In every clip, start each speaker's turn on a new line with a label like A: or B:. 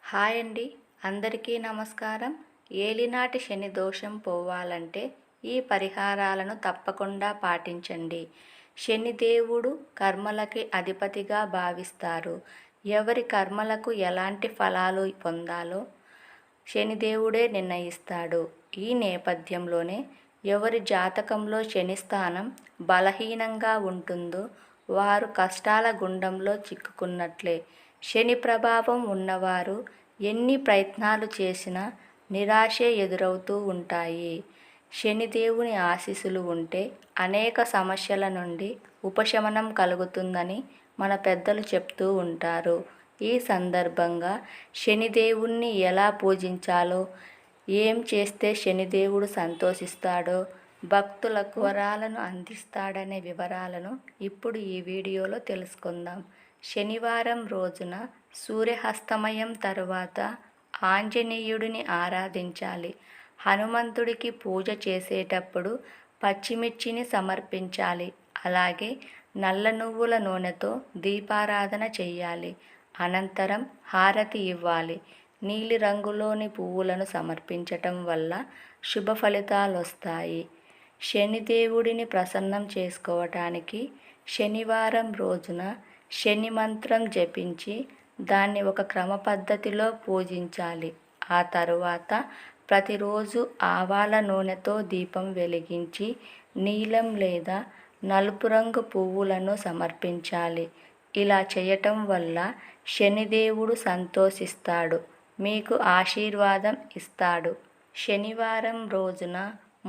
A: Hi అండి. అందరికీ నమస్కారం. ఏలినాటి శని దోషం పోవాలంటే ఈ పరిహారాలను తప్పకుండా పాటించండి. శనిదేవుడు కర్మలకి అధిపతిగా భావిస్తారు. ఎవరి కర్మలకు ఎలాంటి ఫలాలు పొందాలో శనిదేవుడే నిర్ణయిస్తాడు. ఈ నేపథ్యంలోనే ఎవరి జాతకంలో శని స్థానం బలహీనంగా ఉంటుందో వారు కష్టాల గుండంలో చిక్కుకున్నట్లే. శని ప్రభావం ఉన్నవారు ఎన్ని ప్రయత్నాలు చేసినా నిరాశే ఎదురవుతూ ఉంటాయి. శనిదేవుని ఆశీస్సులు ఉంటే అనేక సమస్యల నుండి ఉపశమనం కలుగుతుందని మన పెద్దలు చెప్తూ ఉంటారు. ఈ సందర్భంగా శనిదేవుణ్ణి ఎలా పూజించాలో, ఏం చేస్తే శనిదేవుడు సంతోషిస్తాడో, భక్తులకు వరాలను అందిస్తాడనే వివరాలను ఇప్పుడు ఈ వీడియోలో తెలుసుకుందాం. శనివారం రోజున సూర్యాస్తమయం తరువాత ఆంజనేయుడిని ఆరాధించాలి. హనుమంతుడికి పూజ చేసేటప్పుడు పచ్చిమిర్చిని సమర్పించాలి. అలాగే నల్ల నువ్వుల నూనెతో దీపారాధన చెయ్యాలి. అనంతరం హారతి ఇవ్వాలి. నీలిరంగులోని పువ్వులను సమర్పించటం వల్ల శుభ ఫలితాలొస్తాయి. శనిదేవుడిని ప్రసన్నం చేసుకోవటానికి శనివారం రోజున శని మంత్రం జపించి దాన్ని ఒక క్రమ పద్ధతిలో పూజించాలి. ఆ తరువాత ప్రతిరోజు ఆవాల నూనెతో దీపం వెలిగించి నీలం లేదా నలుపు రంగు పువ్వులను సమర్పించాలి. ఇలా చేయటం వల్ల శనిదేవుడు సంతోషిస్తాడు, మీకు ఆశీర్వాదం ఇస్తాడు. శనివారం రోజున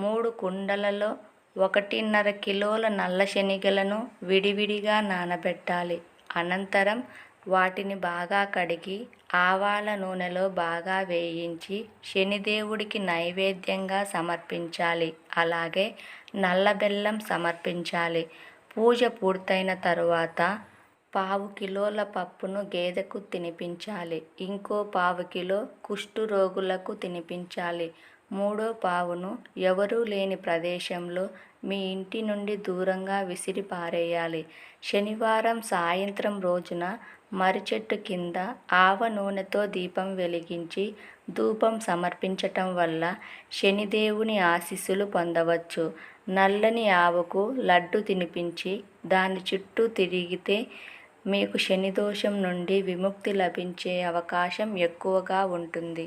A: 3 కుండలలో 1.5 కిలోల నల్ల శనిగలను విడివిడిగా నానబెట్టాలి. అనంతరం వాటిని బాగా కడిగి ఆవాల నూనెలో బాగా వేయించి శనిదేవుడికి నైవేద్యంగా సమర్పించాలి. అలాగే నల్ల బెల్లం సమర్పించాలి. పూజ పూర్తయిన తరువాత 1/4 కిలోల పప్పును గేదెకు తినిపించాలి. ఇంకో 1/4 కిలో కుష్టు రోగులకు తినిపించాలి. 3వ పావును ఎవరూ లేని ప్రదేశంలో మీ ఇంటి నుండి దూరంగా విసిరి పారేయాలి. శనివారం సాయంత్రం రోజున మర్రి చెట్టు కింద ఆవ నూనెతో దీపం వెలిగించి ధూపం సమర్పించటం వల్ల శనిదేవుని ఆశీస్సులు పొందవచ్చు. నల్లని ఆవుకు లడ్డు తినిపించి దాని చుట్టూ తిరిగితే మీకు శనిదోషం నుండి విముక్తి లభించే అవకాశం ఎక్కువగా ఉంటుంది.